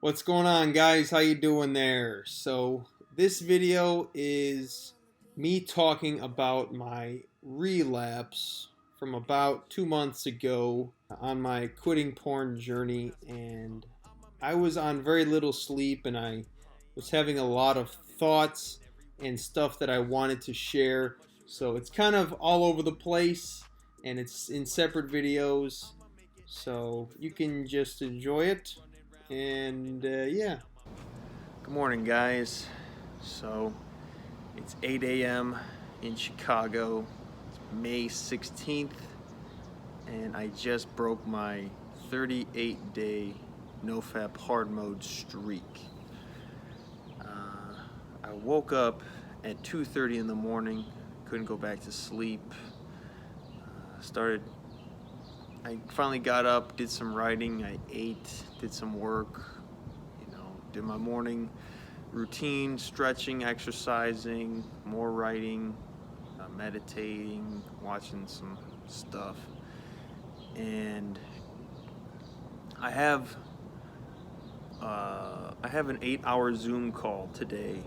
What's going on, guys? How you doing there? So this video is me talking about my relapse from about 2 months ago on my quitting porn journey. And I was on very little sleep, and I was having a lot of thoughts and stuff that I wanted to share. So it's kind of all over the place, and it's in separate videos, so you can just enjoy it. And yeah. Good morning, guys. So it's 8 a.m. in Chicago. It's May 16th, and I just broke my 38-day Nofap hard mode streak. I woke up at 2:30 in the morning, couldn't go back to sleep. I finally got up, did some writing, I ate, did some work, did my morning routine, stretching, exercising, more writing, meditating, watching some stuff. And I have an 8-hour Zoom call today,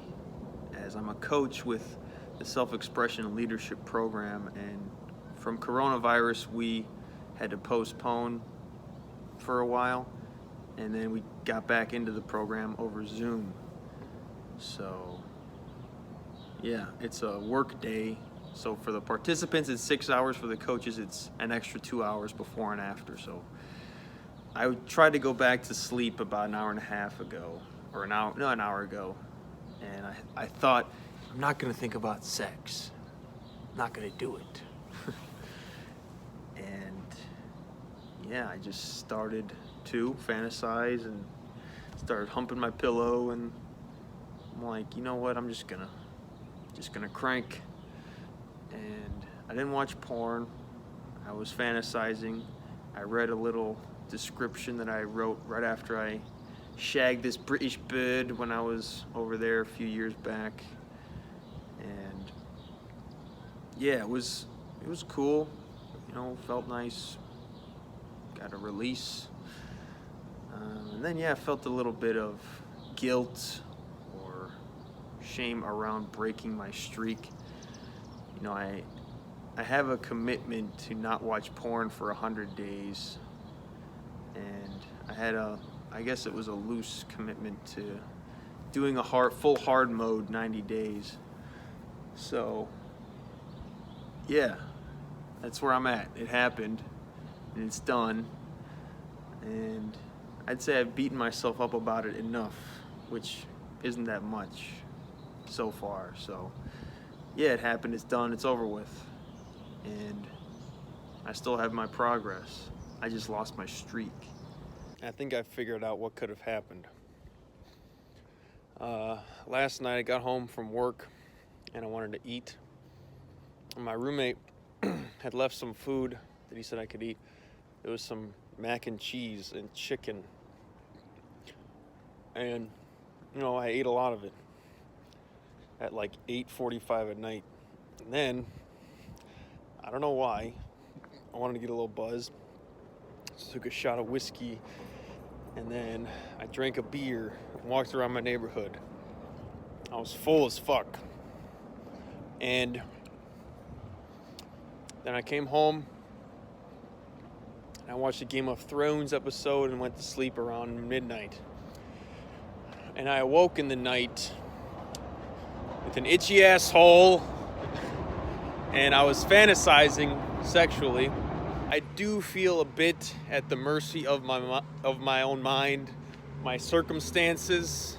as I'm a coach with the Self-Expression and Leadership Program, and from coronavirus we had to postpone for a while, and then we got back into the program over Zoom. So yeah, it's a work day. So for the participants it's 6 hours, for the coaches it's an extra 2 hours before and after. So I tried to go back to sleep about an hour and a half ago, or an hour ago, and I thought, I'm not gonna think about sex, I'm not gonna do it. And yeah, I just started to fantasize and started humping my pillow, and I'm like, you know what, I'm just gonna crank. And I didn't watch porn, I was fantasizing. I read a little description that I wrote right after I shagged this British bird when I was over there a few years back. And yeah, it was cool, felt nice, got a release. And then yeah, I felt a little bit of guilt or shame around breaking my streak. I have a commitment to not watch porn for 100 days, and I guess it was a loose commitment to doing a full hard mode 90 days. So yeah, that's where I'm at. It happened, and it's done, and I'd say I've beaten myself up about it enough, which isn't that much so far. So yeah, it happened, it's done, it's over with, and I still have my progress. I just lost my streak. I think I figured out what could have happened. Last night I got home from work and I wanted to eat. And my roommate had left some food that he said I could eat. It was some mac and cheese and chicken. And, I ate a lot of it at like 8:45 at night. And then, I don't know why, I wanted to get a little buzz. So took a shot of whiskey, and then I drank a beer and walked around my neighborhood. I was full as fuck. And then I came home and I watched a Game of Thrones episode and went to sleep around midnight. And I awoke in the night with an itchy asshole, and I was fantasizing sexually. I do feel a bit at the mercy of my own mind, my circumstances,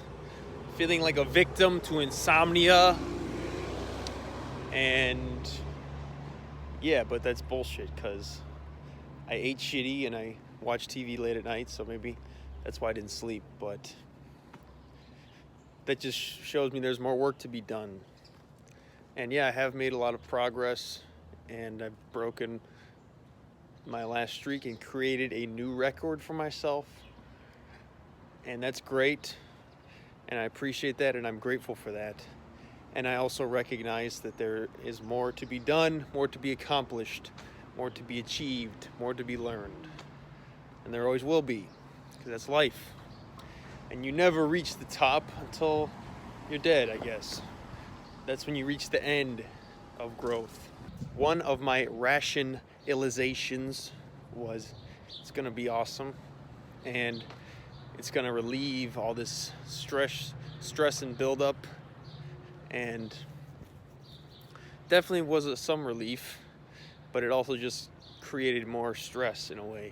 feeling like a victim to insomnia. And yeah, but that's bullshit, because I ate shitty and I watched TV late at night, so maybe that's why I didn't sleep. But that just shows me there's more work to be done. And yeah, I have made a lot of progress, and I've broken my last streak and created a new record for myself. And that's great, and I appreciate that, and I'm grateful for that. And I also recognize that there is more to be done, more to be accomplished, more to be achieved, more to be learned. And there always will be, because that's life. And you never reach the top until you're dead, I guess. That's when you reach the end of growth. One of my rationalizations was it's gonna be awesome and it's gonna relieve all this stress and buildup, and definitely was some relief, but it also just created more stress in a way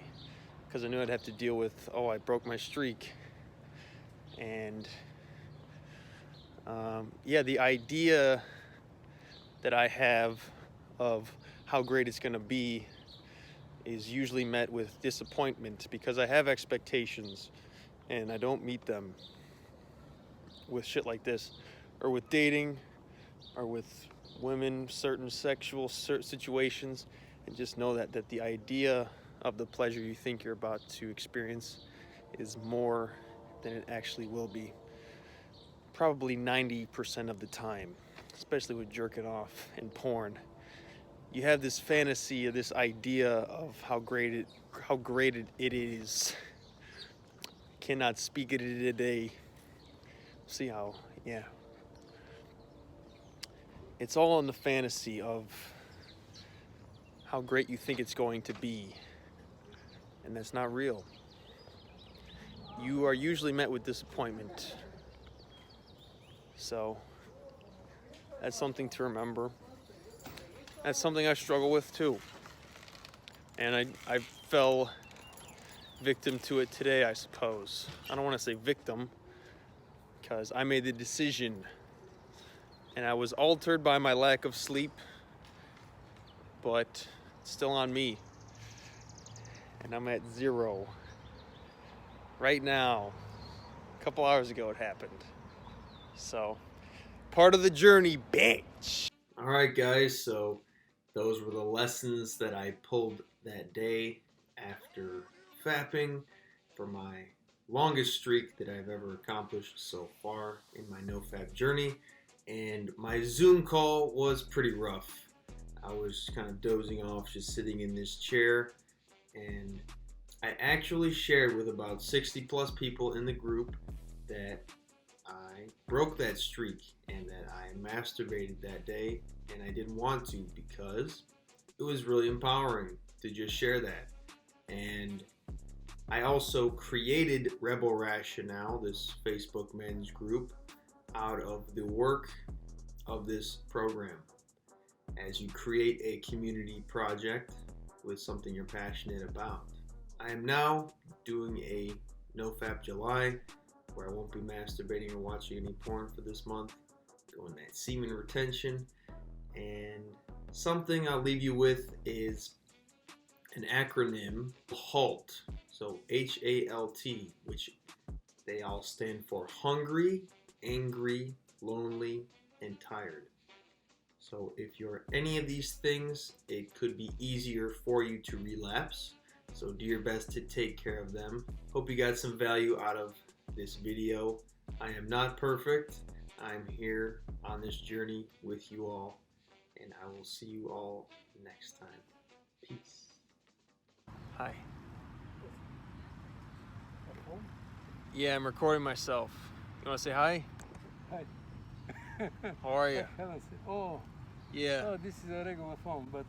because I knew I'd have to deal with, oh, I broke my streak. And yeah, the idea that I have of how great it's gonna be is usually met with disappointment because I have expectations and I don't meet them with shit like this, or with dating, or with women, certain sexual situations. And just know that the idea of the pleasure you think you're about to experience is more than it actually will be. Probably 90% of the time, especially with jerking off and porn. You have this fantasy or this idea of how great it is. Cannot speak it today. See how, yeah. It's all in the fantasy of how great you think it's going to be. And that's not real. You are usually met with disappointment. So that's something to remember. That's something I struggle with too. And I fell victim to it today, I suppose. I don't want to say victim, because I made the decision. And I was altered by my lack of sleep, but it's still on me. And I'm at 0. Right now. A couple hours ago it happened. So, part of the journey, bitch! Alright guys, so those were the lessons that I pulled that day after fapping for my longest streak that I've ever accomplished so far in my Nofap journey. And my Zoom call was pretty rough. I was kind of dozing off, just sitting in this chair, and I actually shared with about 60 plus people in the group that I broke that streak and that I masturbated that day, and I didn't want to because it was really empowering to just share that. And I also created Rebel Rationale, this Facebook men's group, out of the work of this program. As you create a community project with something you're passionate about. I am now doing a Nofap July where I won't be masturbating or watching any porn for this month, doing that semen retention. And something I'll leave you with is an acronym, HALT. So HALT, which they all stand for hungry, angry, lonely, and tired. So if you're any of these things, it could be easier for you to relapse. So do your best to take care of them. Hope you got some value out of this video. I am not perfect. I'm here on this journey with you all, and I will see you all next time. Peace. Hi. Yeah, I'm recording myself. You want to say hi? Hi. How are you? Oh, Yeah. oh, this is a regular phone, but